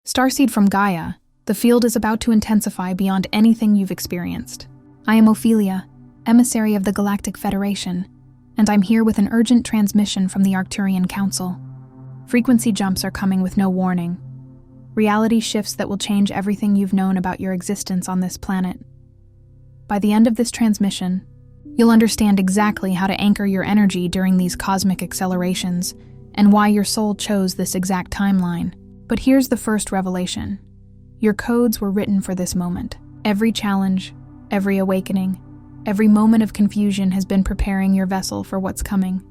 Starseed from Gaia, the field is about to intensify beyond anything you've experienced. I am Ophelia, emissary of the Galactic Federation, and I'm here with an urgent transmission from the Arcturian Council. Frequency jumps are coming with no warning. Reality shifts that will change everything you've known about your existence on this planet. By the end of this transmission, you'll understand exactly how to anchor your energy during these cosmic accelerations and why your soul chose this exact timeline. But here's the first revelation. Your codes were written for this moment. Every challenge, every awakening, every moment of confusion has been preparing your vessel for what's coming.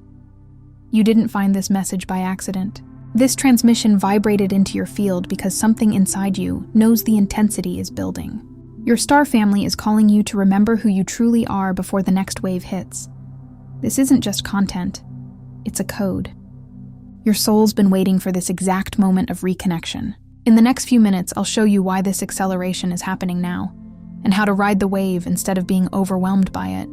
You didn't find this message by accident. This transmission vibrated into your field because something inside you knows the intensity is building. Your star family is calling you to remember who you truly are before the next wave hits. This isn't just content, it's a code. Your soul's been waiting for this exact moment of reconnection. In the next few minutes, I'll show you why this acceleration is happening now, and how to ride the wave instead of being overwhelmed by it.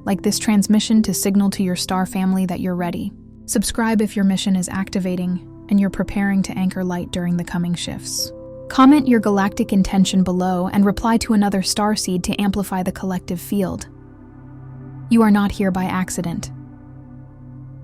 Like this transmission to signal to your star family that you're ready. Subscribe if your mission is activating and you're preparing to anchor light during the coming shifts. Comment your galactic intention below and reply to another starseed to amplify the collective field. You are not here by accident.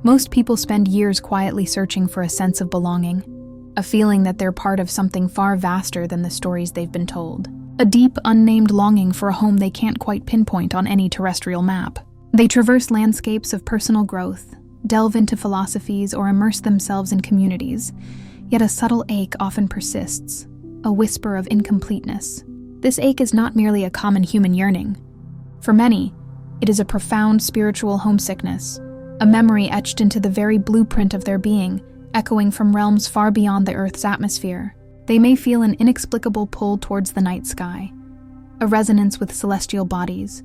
Most people spend years quietly searching for a sense of belonging, a feeling that they're part of something far vaster than the stories they've been told. A deep, unnamed longing for a home they can't quite pinpoint on any terrestrial map. They traverse landscapes of personal growth, delve into philosophies, or immerse themselves in communities, yet a subtle ache often persists, a whisper of incompleteness. This ache is not merely a common human yearning. For many, it is a profound spiritual homesickness, a memory etched into the very blueprint of their being, echoing from realms far beyond the Earth's atmosphere. They may feel an inexplicable pull towards the night sky, a resonance with celestial bodies,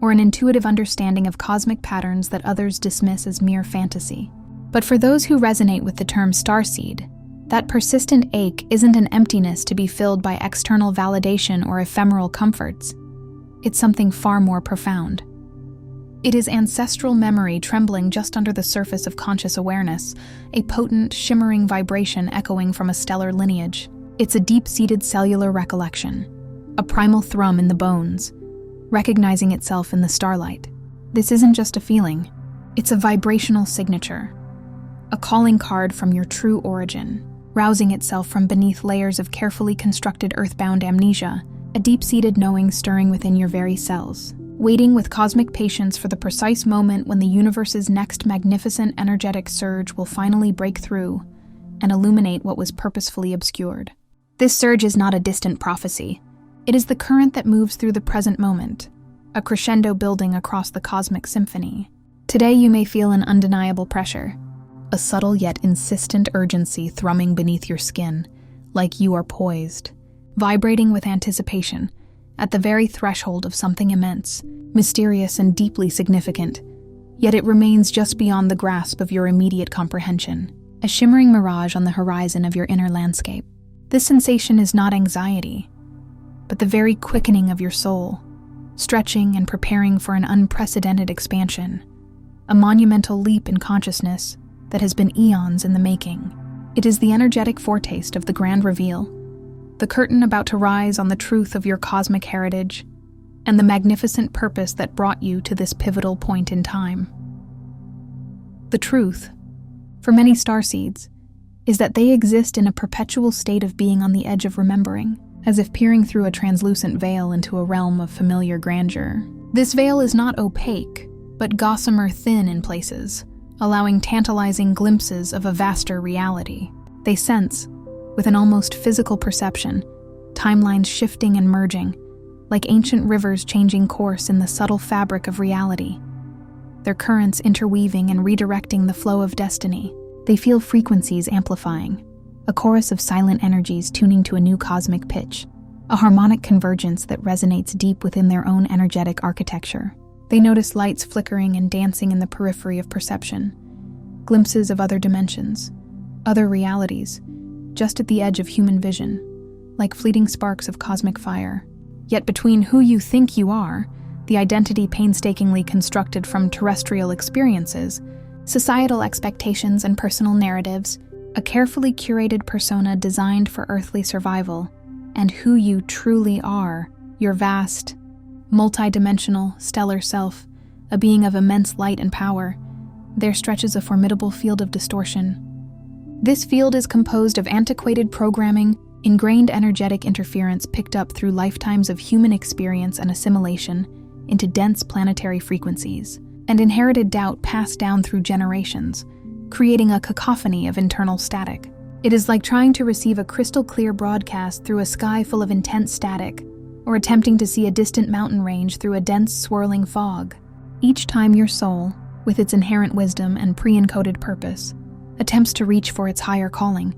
or an intuitive understanding of cosmic patterns that others dismiss as mere fantasy. But for those who resonate with the term starseed, that persistent ache isn't an emptiness to be filled by external validation or ephemeral comforts. It's something far more profound. It is ancestral memory trembling just under the surface of conscious awareness, a potent, shimmering vibration echoing from a stellar lineage. It's a deep-seated cellular recollection, a primal thrum in the bones, recognizing itself in the starlight. This isn't just a feeling, it's a vibrational signature, a calling card from your true origin, rousing itself from beneath layers of carefully constructed earthbound amnesia, a deep-seated knowing stirring within your very cells, waiting with cosmic patience for the precise moment when the universe's next magnificent energetic surge will finally break through and illuminate what was purposefully obscured. This surge is not a distant prophecy. It is the current that moves through the present moment, a crescendo building across the cosmic symphony. Today you may feel an undeniable pressure, a subtle yet insistent urgency thrumming beneath your skin, like you are poised, vibrating with anticipation, at the very threshold of something immense, mysterious and deeply significant, yet it remains just beyond the grasp of your immediate comprehension, a shimmering mirage on the horizon of your inner landscape. This sensation is not anxiety, but the very quickening of your soul, stretching and preparing for an unprecedented expansion, a monumental leap in consciousness that has been eons in the making. It is the energetic foretaste of the grand reveal, the curtain about to rise on the truth of your cosmic heritage, and the magnificent purpose that brought you to this pivotal point in time. The truth, for many starseeds, is that they exist in a perpetual state of being on the edge of remembering, as if peering through a translucent veil into a realm of familiar grandeur. This veil is not opaque, but gossamer thin in places, allowing tantalizing glimpses of a vaster reality. They sense, with an almost physical perception, timelines shifting and merging, like ancient rivers changing course in the subtle fabric of reality, their currents interweaving and redirecting the flow of destiny. They feel frequencies amplifying, a chorus of silent energies tuning to a new cosmic pitch, a harmonic convergence that resonates deep within their own energetic architecture. They notice lights flickering and dancing in the periphery of perception, glimpses of other dimensions, other realities, just at the edge of human vision, like fleeting sparks of cosmic fire. Yet between who you think you are, the identity painstakingly constructed from terrestrial experiences, societal expectations and personal narratives, a carefully curated persona designed for earthly survival, and who you truly are, your vast, multidimensional, stellar self, a being of immense light and power, there stretches a formidable field of distortion. This field is composed of antiquated programming, ingrained energetic interference picked up through lifetimes of human experience and assimilation into dense planetary frequencies, and inherited doubt passed down through generations, creating a cacophony of internal static. It is like trying to receive a crystal-clear broadcast through a sky full of intense static, or attempting to see a distant mountain range through a dense, swirling fog. Each time your soul, with its inherent wisdom and pre-encoded purpose, attempts to reach for its higher calling,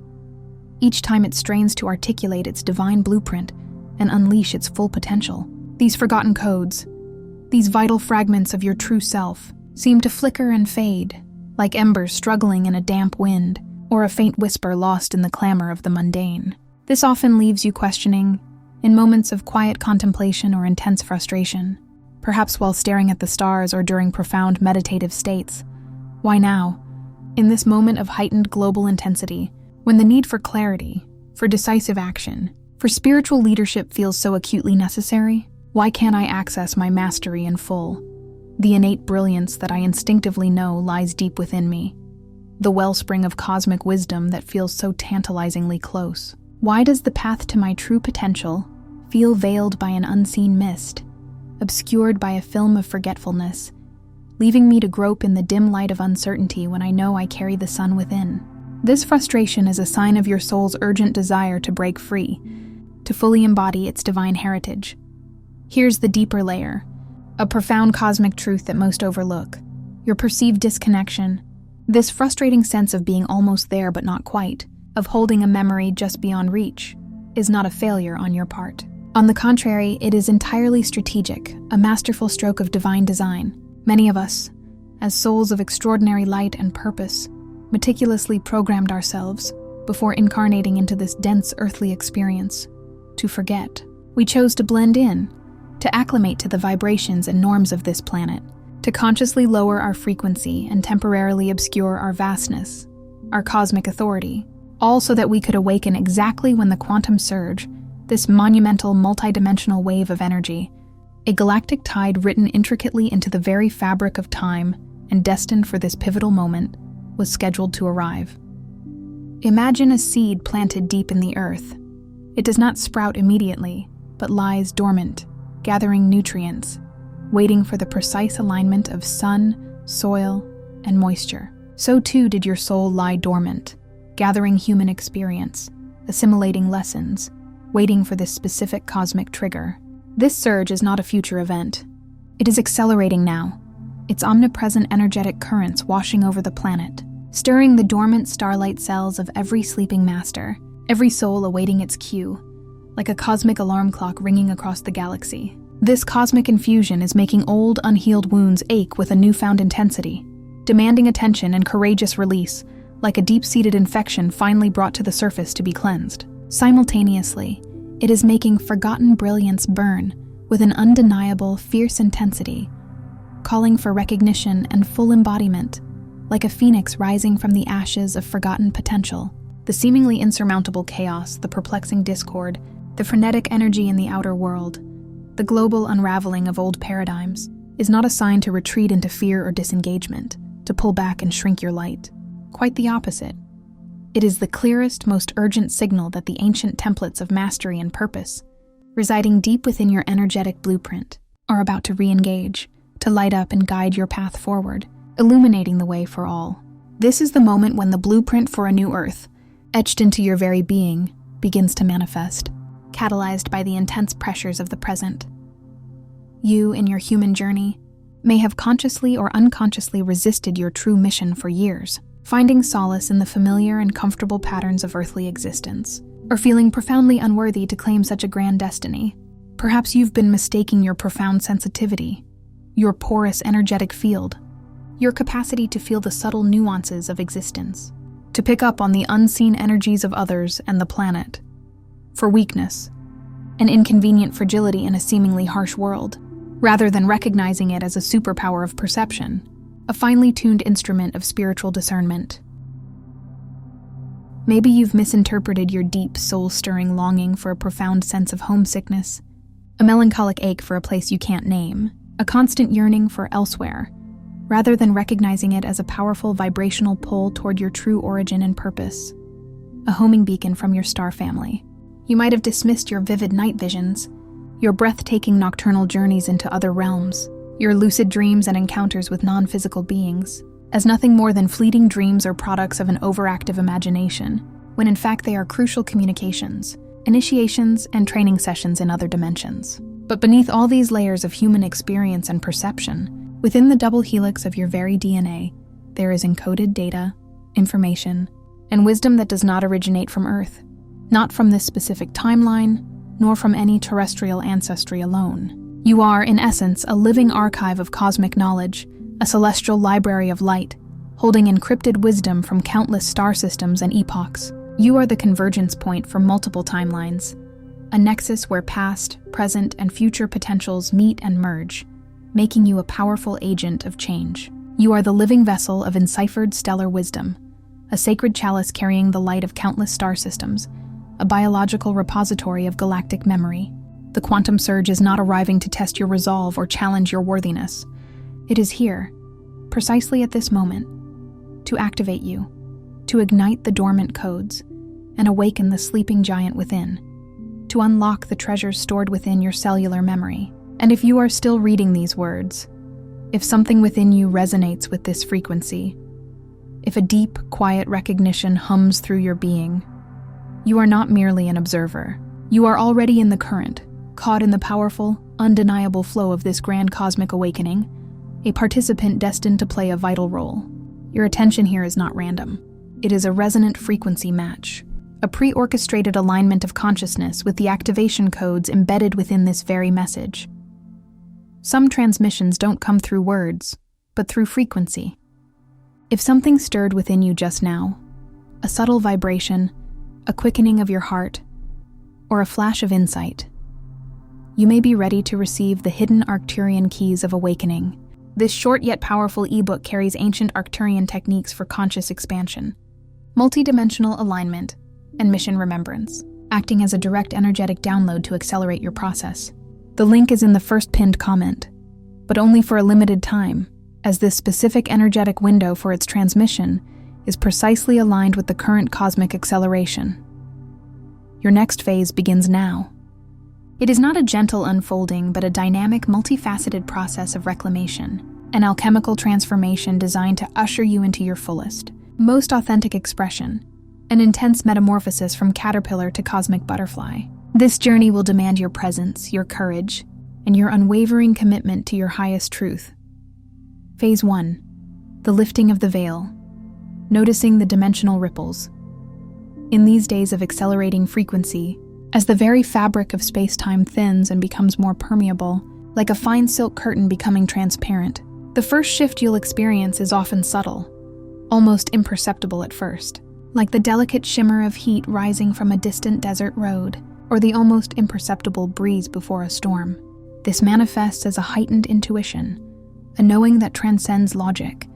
each time it strains to articulate its divine blueprint and unleash its full potential, these forgotten codes, these vital fragments of your true self, seem to flicker and fade, like embers struggling in a damp wind, or a faint whisper lost in the clamor of the mundane. This often leaves you questioning, in moments of quiet contemplation or intense frustration, perhaps while staring at the stars or during profound meditative states. Why now? In this moment of heightened global intensity, when the need for clarity, for decisive action, for spiritual leadership feels so acutely necessary, why can't I access my mastery in full? The innate brilliance that I instinctively know lies deep within me, the wellspring of cosmic wisdom that feels so tantalizingly close. Why does the path to my true potential feel veiled by an unseen mist, obscured by a film of forgetfulness, leaving me to grope in the dim light of uncertainty when I know I carry the sun within? This frustration is a sign of your soul's urgent desire to break free, to fully embody its divine heritage. Here's the deeper layer, a profound cosmic truth that most overlook: your perceived disconnection. This frustrating sense of being almost there but not quite, of holding a memory just beyond reach, is not a failure on your part. On the contrary, it is entirely strategic, a masterful stroke of divine design. Many of us, as souls of extraordinary light and purpose, meticulously programmed ourselves, before incarnating into this dense earthly experience, to forget. We chose to blend in, to acclimate to the vibrations and norms of this planet, to consciously lower our frequency and temporarily obscure our vastness, our cosmic authority, all so that we could awaken exactly when the quantum surge, this monumental multidimensional wave of energy, a galactic tide written intricately into the very fabric of time and destined for this pivotal moment, was scheduled to arrive. Imagine a seed planted deep in the earth. It does not sprout immediately, but lies dormant, gathering nutrients, waiting for the precise alignment of sun, soil, and moisture. So too did your soul lie dormant, gathering human experience, assimilating lessons, waiting for this specific cosmic trigger. This surge is not a future event. It is accelerating now, its omnipresent energetic currents washing over the planet, stirring the dormant starlight cells of every sleeping master, every soul awaiting its cue, like a cosmic alarm clock ringing across the galaxy. This cosmic infusion is making old, unhealed wounds ache with a newfound intensity, demanding attention and courageous release, like a deep-seated infection finally brought to the surface to be cleansed. Simultaneously, it is making forgotten brilliance burn with an undeniable, fierce intensity, calling for recognition and full embodiment, like a phoenix rising from the ashes of forgotten potential. The seemingly insurmountable chaos, the perplexing discord, the frenetic energy in the outer world, the global unraveling of old paradigms, is not a sign to retreat into fear or disengagement, to pull back and shrink your light. Quite the opposite. It is the clearest, most urgent signal that the ancient templates of mastery and purpose, residing deep within your energetic blueprint, are about to re-engage, to light up and guide your path forward, illuminating the way for all. This is the moment when the blueprint for a new earth, etched into your very being, begins to manifest, catalyzed by the intense pressures of the present. You, in your human journey, may have consciously or unconsciously resisted your true mission for years, finding solace in the familiar and comfortable patterns of earthly existence, or feeling profoundly unworthy to claim such a grand destiny. Perhaps you've been mistaking your profound sensitivity, your porous energetic field, your capacity to feel the subtle nuances of existence, to pick up on the unseen energies of others and the planet, for weakness, an inconvenient fragility in a seemingly harsh world, rather than recognizing it as a superpower of perception, a finely tuned instrument of spiritual discernment. Maybe you've misinterpreted your deep, soul-stirring longing for a profound sense of homesickness, a melancholic ache for a place you can't name, a constant yearning for elsewhere, rather than recognizing it as a powerful vibrational pull toward your true origin and purpose, a homing beacon from your star family. You might have dismissed your vivid night visions, your breathtaking nocturnal journeys into other realms, your lucid dreams and encounters with non-physical beings, as nothing more than fleeting dreams or products of an overactive imagination, when in fact they are crucial communications, initiations, and training sessions in other dimensions. But beneath all these layers of human experience and perception, within the double helix of your very DNA, there is encoded data, information, and wisdom that does not originate from Earth, not from this specific timeline, nor from any terrestrial ancestry alone. You are, in essence, a living archive of cosmic knowledge, a celestial library of light, holding encrypted wisdom from countless star systems and epochs. You are the convergence point for multiple timelines, a nexus where past, present, and future potentials meet and merge, making you a powerful agent of change. You are the living vessel of enciphered stellar wisdom, a sacred chalice carrying the light of countless star systems, a biological repository of galactic memory. The quantum surge is not arriving to test your resolve or challenge your worthiness. It is here, precisely at this moment, to activate you, to ignite the dormant codes, and awaken the sleeping giant within, to unlock the treasures stored within your cellular memory. And if you are still reading these words, if something within you resonates with this frequency, if a deep, quiet recognition hums through your being, you are not merely an observer. You are already in the current, caught in the powerful, undeniable flow of this grand cosmic awakening, a participant destined to play a vital role. Your attention here is not random. It is a resonant frequency match, a pre-orchestrated alignment of consciousness with the activation codes embedded within this very message. Some transmissions don't come through words, but through frequency. If something stirred within you just now, a subtle vibration, a quickening of your heart, or a flash of insight, you may be ready to receive the hidden Arcturian keys of awakening. This short yet powerful ebook carries ancient Arcturian techniques for conscious expansion, multidimensional alignment, and mission remembrance, acting as a direct energetic download to accelerate your process. The link is in the first pinned comment, but only for a limited time, as this specific energetic window for its transmission is precisely aligned with the current cosmic acceleration. Your next phase begins now. It is not a gentle unfolding, but a dynamic, multifaceted process of reclamation, an alchemical transformation designed to usher you into your fullest, most authentic expression, an intense metamorphosis from caterpillar to cosmic butterfly. This journey will demand your presence, your courage, and your unwavering commitment to your highest truth. Phase 1. The lifting of the veil. Noticing the dimensional ripples. In these days of accelerating frequency, as the very fabric of space-time thins and becomes more permeable, like a fine silk curtain becoming transparent, the first shift you'll experience is often subtle, almost imperceptible at first, like the delicate shimmer of heat rising from a distant desert road, or the almost imperceptible breeze before a storm. This manifests as a heightened intuition, a knowing that transcends logic,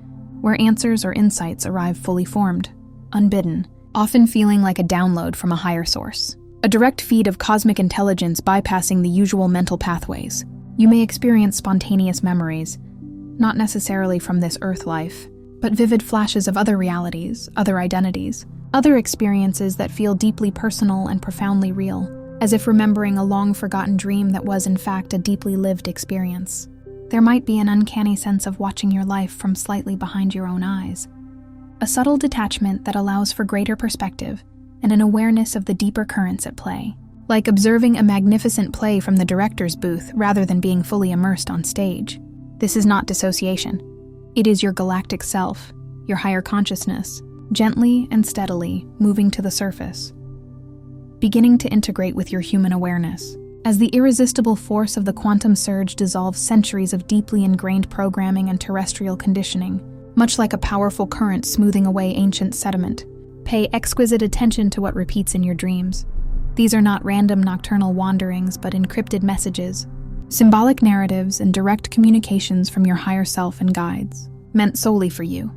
where answers or insights arrive fully formed, unbidden, often feeling like a download from a higher source. A direct feed of cosmic intelligence bypassing the usual mental pathways. You may experience spontaneous memories, not necessarily from this Earth life, but vivid flashes of other realities, other identities, other experiences that feel deeply personal and profoundly real, as if remembering a long-forgotten dream that was in fact a deeply lived experience. There might be an uncanny sense of watching your life from slightly behind your own eyes, a subtle detachment that allows for greater perspective and an awareness of the deeper currents at play, like observing a magnificent play from the director's booth rather than being fully immersed on stage. This is not dissociation. It is your galactic self, your higher consciousness, gently and steadily moving to the surface, beginning to integrate with your human awareness. As the irresistible force of the quantum surge dissolves centuries of deeply ingrained programming and terrestrial conditioning, much like a powerful current smoothing away ancient sediment, pay exquisite attention to what repeats in your dreams. These are not random nocturnal wanderings, but encrypted messages, symbolic narratives, and direct communications from your higher self and guides, meant solely for you,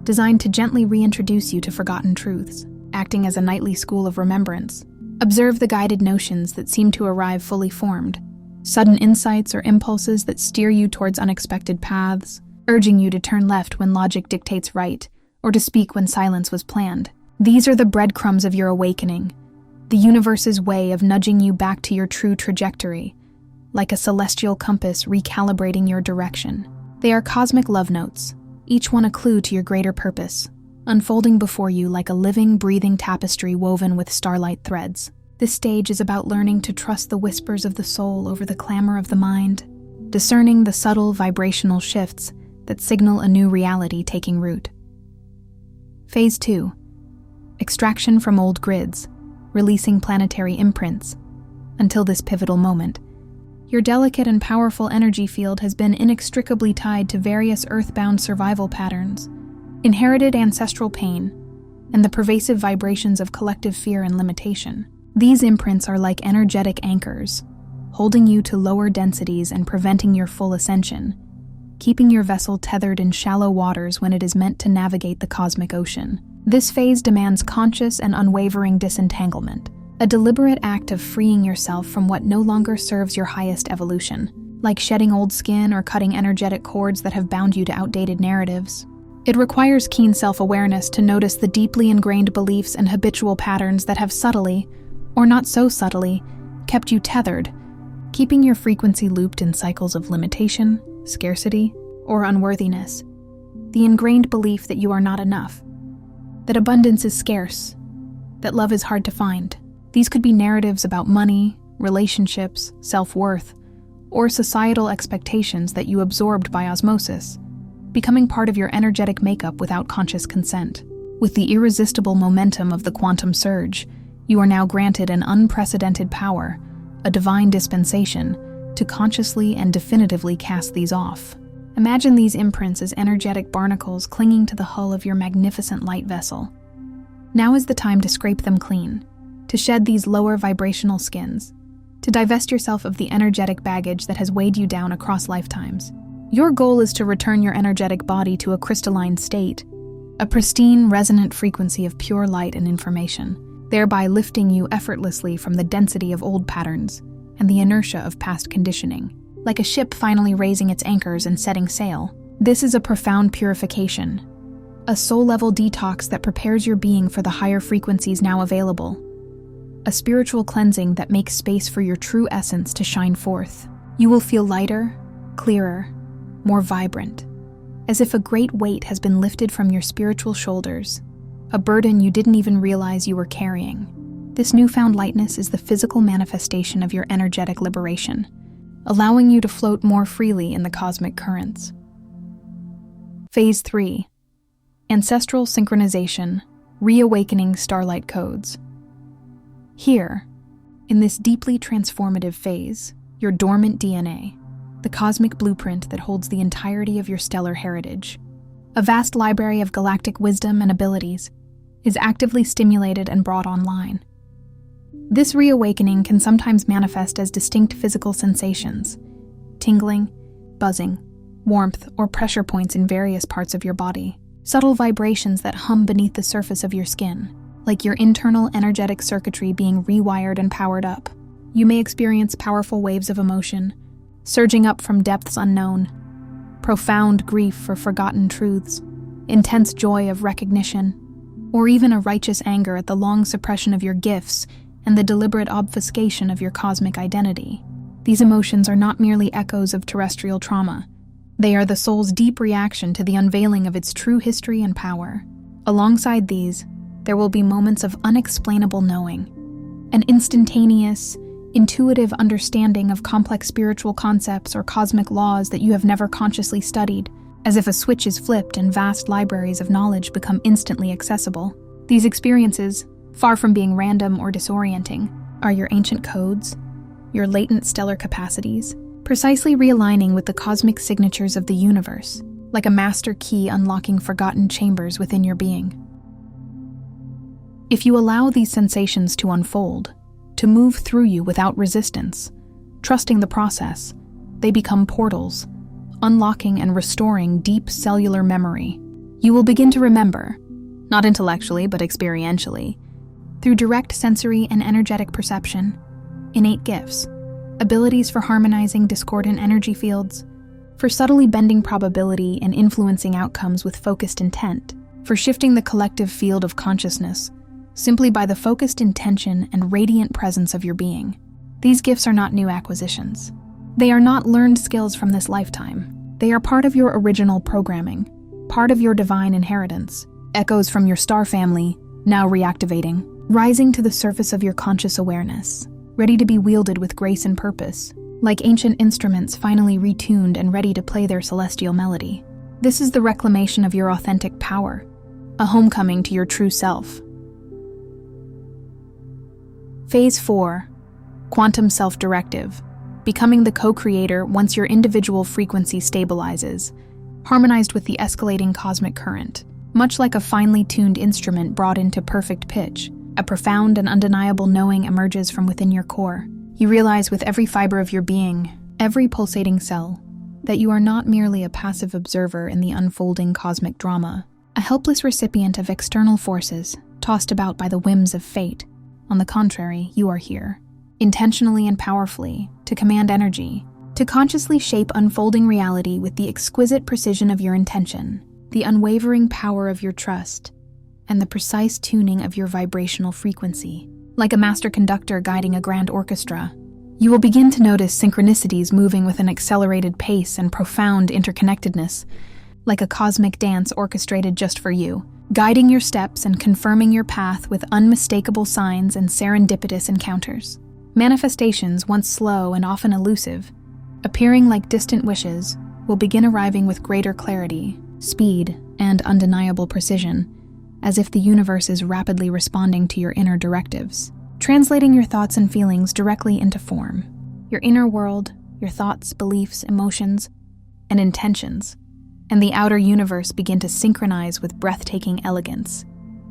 designed to gently reintroduce you to forgotten truths, acting as a nightly school of remembrance. Observe the guided notions that seem to arrive fully formed, sudden insights or impulses that steer you towards unexpected paths, urging you to turn left when logic dictates right, or to speak when silence was planned. These are the breadcrumbs of your awakening, the universe's way of nudging you back to your true trajectory, like a celestial compass recalibrating your direction. They are cosmic love notes, each one a clue to your greater purpose, unfolding before you like a living, breathing tapestry woven with starlight threads. This stage is about learning to trust the whispers of the soul over the clamor of the mind, discerning the subtle vibrational shifts that signal a new reality taking root. Phase 2. Extraction from old grids, releasing planetary imprints. Until this pivotal moment, your delicate and powerful energy field has been inextricably tied to various earthbound survival patterns, inherited ancestral pain, and the pervasive vibrations of collective fear and limitation. These imprints are like energetic anchors, holding you to lower densities and preventing your full ascension, keeping your vessel tethered in shallow waters when it is meant to navigate the cosmic ocean. This phase demands conscious and unwavering disentanglement, a deliberate act of freeing yourself from what no longer serves your highest evolution, like shedding old skin or cutting energetic cords that have bound you to outdated narratives. It requires keen self-awareness to notice the deeply ingrained beliefs and habitual patterns that have subtly, or not so subtly, kept you tethered, keeping your frequency looped in cycles of limitation, scarcity, or unworthiness. The ingrained belief that you are not enough, that abundance is scarce, that love is hard to find. These could be narratives about money, relationships, self-worth, or societal expectations that you absorbed by osmosis, becoming part of your energetic makeup without conscious consent. With the irresistible momentum of the quantum surge, you are now granted an unprecedented power, a divine dispensation, to consciously and definitively cast these off. Imagine these imprints as energetic barnacles clinging to the hull of your magnificent light vessel. Now is the time to scrape them clean, to shed these lower vibrational skins, to divest yourself of the energetic baggage that has weighed you down across lifetimes. Your goal is to return your energetic body to a crystalline state, a pristine, resonant frequency of pure light and information, thereby lifting you effortlessly from the density of old patterns and the inertia of past conditioning. Like a ship finally raising its anchors and setting sail, this is a profound purification, a soul-level detox that prepares your being for the higher frequencies now available, a spiritual cleansing that makes space for your true essence to shine forth. You will feel lighter, clearer, more vibrant, as if a great weight has been lifted from your spiritual shoulders, a burden you didn't even realize you were carrying. This newfound lightness is the physical manifestation of your energetic liberation, allowing you to float more freely in the cosmic currents. Phase 3. Ancestral synchronization, reawakening starlight codes. Here, in this deeply transformative phase, your dormant DNA, the cosmic blueprint that holds the entirety of your stellar heritage, a vast library of galactic wisdom and abilities, is actively stimulated and brought online. This reawakening can sometimes manifest as distinct physical sensations, tingling, buzzing, warmth, or pressure points in various parts of your body, subtle vibrations that hum beneath the surface of your skin, like your internal energetic circuitry being rewired and powered up. You may experience powerful waves of emotion, surging up from depths unknown, profound grief for forgotten truths, intense joy of recognition, or even a righteous anger at the long suppression of your gifts and the deliberate obfuscation of your cosmic identity. These emotions are not merely echoes of terrestrial trauma. They are the soul's deep reaction to the unveiling of its true history and power. Alongside these, there will be moments of unexplainable knowing, an instantaneous, intuitive understanding of complex spiritual concepts or cosmic laws that you have never consciously studied, as if a switch is flipped and vast libraries of knowledge become instantly accessible. These experiences, far from being random or disorienting, are your ancient codes, your latent stellar capacities, precisely realigning with the cosmic signatures of the universe, like a master key unlocking forgotten chambers within your being. If you allow these sensations to unfold, to move through you without resistance, trusting the process, they become portals, unlocking and restoring deep cellular memory. You will begin to remember, not intellectually but experientially, through direct sensory and energetic perception, innate gifts, abilities for harmonizing discordant energy fields, for subtly bending probability and influencing outcomes with focused intent, for shifting the collective field of consciousness simply by the focused intention and radiant presence of your being. These gifts are not new acquisitions. They are not learned skills from this lifetime. They are part of your original programming, part of your divine inheritance, echoes from your star family, now reactivating, rising to the surface of your conscious awareness, ready to be wielded with grace and purpose, like ancient instruments finally retuned and ready to play their celestial melody. This is the reclamation of your authentic power, a homecoming to your true self. Phase 4. Quantum Self-Directive. Becoming the co-creator once your individual frequency stabilizes, harmonized with the escalating cosmic current. Much like a finely tuned instrument brought into perfect pitch, a profound and undeniable knowing emerges from within your core. You realize with every fiber of your being, every pulsating cell, that you are not merely a passive observer in the unfolding cosmic drama, a helpless recipient of external forces tossed about by the whims of fate. On the contrary, you are here, intentionally and powerfully, to command energy, to consciously shape unfolding reality with the exquisite precision of your intention, the unwavering power of your trust, and the precise tuning of your vibrational frequency. Like a master conductor guiding a grand orchestra, you will begin to notice synchronicities moving with an accelerated pace and profound interconnectedness, like a cosmic dance orchestrated just for you, guiding your steps and confirming your path with unmistakable signs and serendipitous encounters. Manifestations, once slow and often elusive, appearing like distant wishes, will begin arriving with greater clarity, speed, and undeniable precision, as if the universe is rapidly responding to your inner directives, translating your thoughts and feelings directly into form. Your inner world, your thoughts, beliefs, emotions, and intentions, and the outer universe begin to synchronize with breathtaking elegance,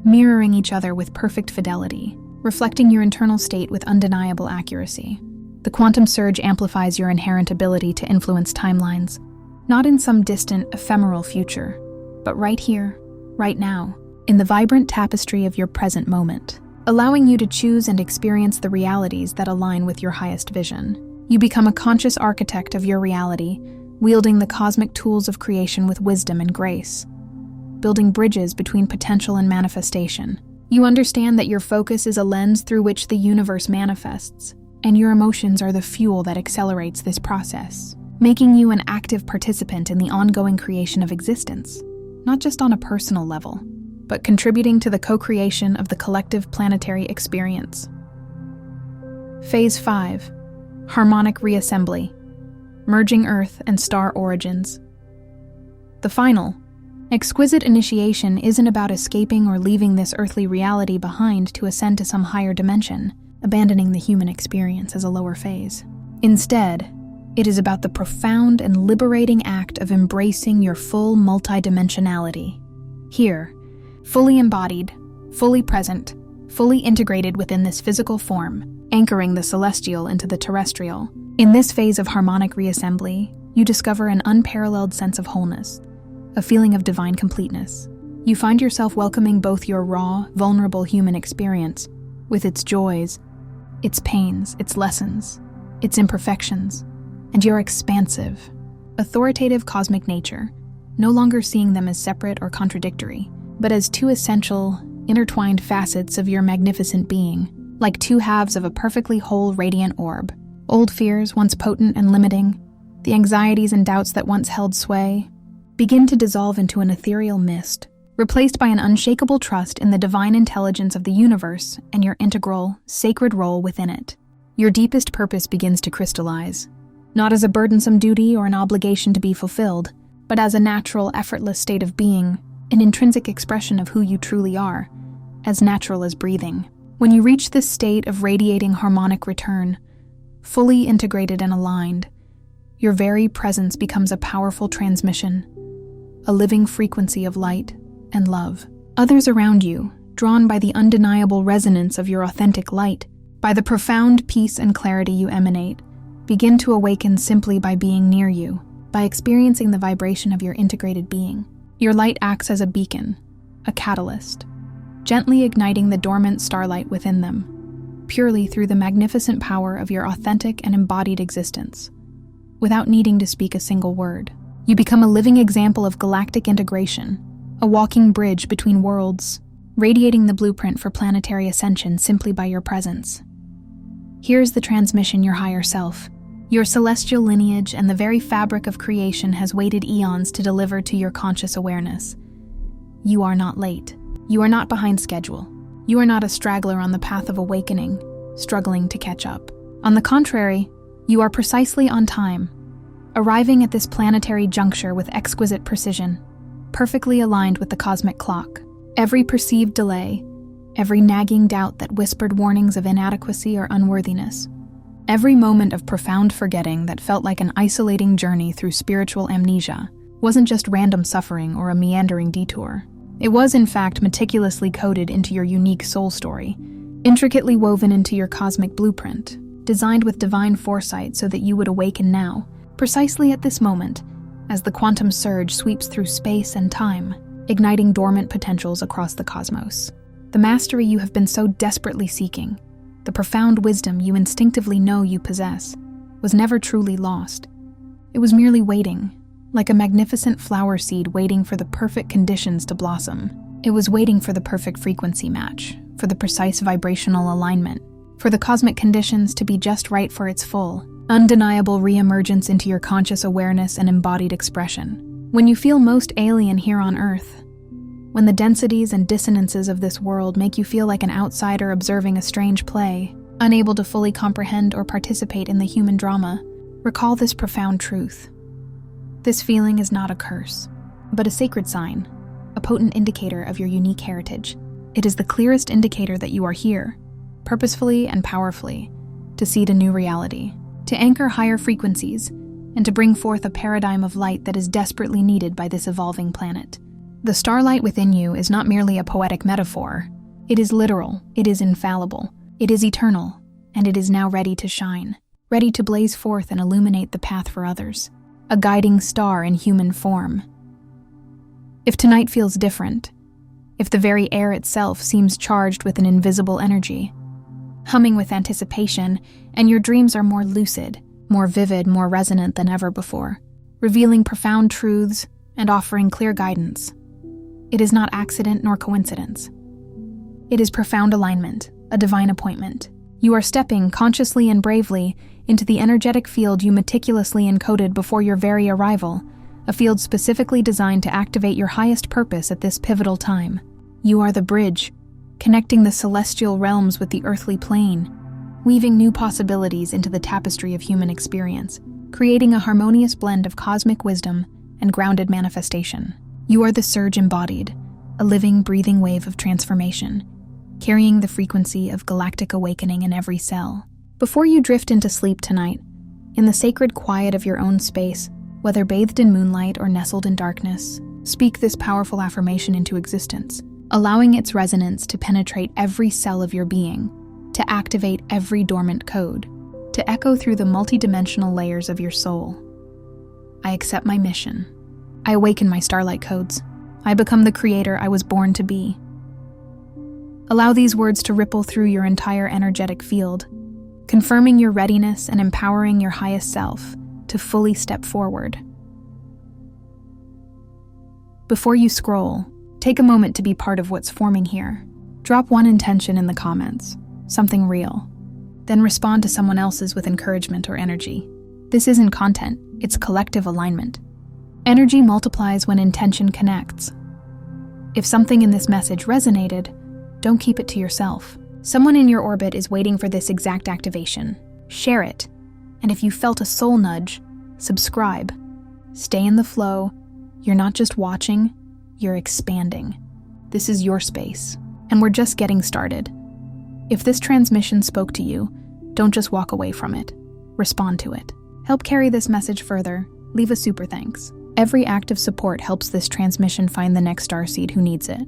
mirroring each other with perfect fidelity, reflecting your internal state with undeniable accuracy. The quantum surge amplifies your inherent ability to influence timelines, not in some distant, ephemeral future, but right here, right now, in the vibrant tapestry of your present moment, allowing you to choose and experience the realities that align with your highest vision. You become a conscious architect of your reality, wielding the cosmic tools of creation with wisdom and grace, building bridges between potential and manifestation. You understand that your focus is a lens through which the universe manifests, and your emotions are the fuel that accelerates this process, making you an active participant in the ongoing creation of existence, not just on a personal level, but contributing to the co-creation of the collective planetary experience. Phase 5. Harmonic Reassembly. Merging Earth and Star Origins. The final, exquisite initiation isn't about escaping or leaving this earthly reality behind to ascend to some higher dimension, abandoning the human experience as a lower phase. Instead, it is about the profound and liberating act of embracing your full multidimensionality. Here, fully embodied, fully present, fully integrated within this physical form, anchoring the celestial into the terrestrial. In this phase of harmonic reassembly, you discover an unparalleled sense of wholeness, a feeling of divine completeness. You find yourself welcoming both your raw, vulnerable human experience, with its joys, its pains, its lessons, its imperfections, and your expansive, authoritative cosmic nature, no longer seeing them as separate or contradictory, but as two essential, intertwined facets of your magnificent being, like two halves of a perfectly whole radiant orb. Old fears, once potent and limiting, the anxieties and doubts that once held sway, begin to dissolve into an ethereal mist, replaced by an unshakable trust in the divine intelligence of the universe and your integral, sacred role within it. Your deepest purpose begins to crystallize, not as a burdensome duty or an obligation to be fulfilled, but as a natural, effortless state of being, an intrinsic expression of who you truly are, as natural as breathing. When you reach this state of radiating harmonic return, fully integrated and aligned, your very presence becomes a powerful transmission, a living frequency of light and love. Others around you, drawn by the undeniable resonance of your authentic light, by the profound peace and clarity you emanate, begin to awaken simply by being near you, by experiencing the vibration of your integrated being. Your light acts as a beacon, a catalyst, gently igniting the dormant starlight within them, purely through the magnificent power of your authentic and embodied existence. Without needing to speak a single word, you become a living example of galactic integration, a walking bridge between worlds, radiating the blueprint for planetary ascension simply by your presence. Here's the transmission: your higher self, your celestial lineage, and the very fabric of creation has waited eons to deliver to your conscious awareness. You are not late. You are not behind schedule. You are not a straggler on the path of awakening, struggling to catch up. On the contrary, you are precisely on time, arriving at this planetary juncture with exquisite precision, perfectly aligned with the cosmic clock. Every perceived delay, every nagging doubt that whispered warnings of inadequacy or unworthiness, every moment of profound forgetting that felt like an isolating journey through spiritual amnesia wasn't just random suffering or a meandering detour. It was, in fact, meticulously coded into your unique soul story, intricately woven into your cosmic blueprint, designed with divine foresight so that you would awaken now, precisely at this moment, as the quantum surge sweeps through space and time, igniting dormant potentials across the cosmos. The mastery you have been so desperately seeking, the profound wisdom you instinctively know you possess, was never truly lost. It was merely waiting, like a magnificent flower seed waiting for the perfect conditions to blossom. It was waiting for the perfect frequency match, for the precise vibrational alignment, for the cosmic conditions to be just right for its full, undeniable re-emergence into your conscious awareness and embodied expression. When you feel most alien here on Earth, when the densities and dissonances of this world make you feel like an outsider observing a strange play, unable to fully comprehend or participate in the human drama, recall this profound truth. This feeling is not a curse, but a sacred sign, a potent indicator of your unique heritage. It is the clearest indicator that you are here, purposefully and powerfully, to seed a new reality, to anchor higher frequencies, and to bring forth a paradigm of light that is desperately needed by this evolving planet. The starlight within you is not merely a poetic metaphor. It is literal, it is infallible, it is eternal, and it is now ready to shine, ready to blaze forth and illuminate the path for others. A guiding star in human form. If tonight feels different, if the very air itself seems charged with an invisible energy, humming with anticipation, and your dreams are more lucid, more vivid, more resonant than ever before, revealing profound truths and offering clear guidance, it is not accident nor coincidence. It is profound alignment, a divine appointment. You are stepping consciously and bravely into the energetic field you meticulously encoded before your very arrival, a field specifically designed to activate your highest purpose at this pivotal time. You are the bridge, connecting the celestial realms with the earthly plane, weaving new possibilities into the tapestry of human experience, creating a harmonious blend of cosmic wisdom and grounded manifestation. You are the surge embodied, a living, breathing wave of transformation, carrying the frequency of galactic awakening in every cell. Before you drift into sleep tonight, in the sacred quiet of your own space, whether bathed in moonlight or nestled in darkness, speak this powerful affirmation into existence, allowing its resonance to penetrate every cell of your being, to activate every dormant code, to echo through the multidimensional layers of your soul. I accept my mission. I awaken my starlight codes. I become the creator I was born to be. Allow these words to ripple through your entire energetic field, confirming your readiness and empowering your highest self to fully step forward. Before you scroll, take a moment to be part of what's forming here. Drop one intention in the comments, something real. Then respond to someone else's with encouragement or energy. This isn't content, it's collective alignment. Energy multiplies when intention connects. If something in this message resonated, don't keep it to yourself. Someone in your orbit is waiting for this exact activation. Share it. And if you felt a soul nudge, subscribe. Stay in the flow. You're not just watching, you're expanding. This is your space, and we're just getting started. If this transmission spoke to you, don't just walk away from it. Respond to it. Help carry this message further. Leave a super thanks. Every act of support helps this transmission find the next starseed who needs it.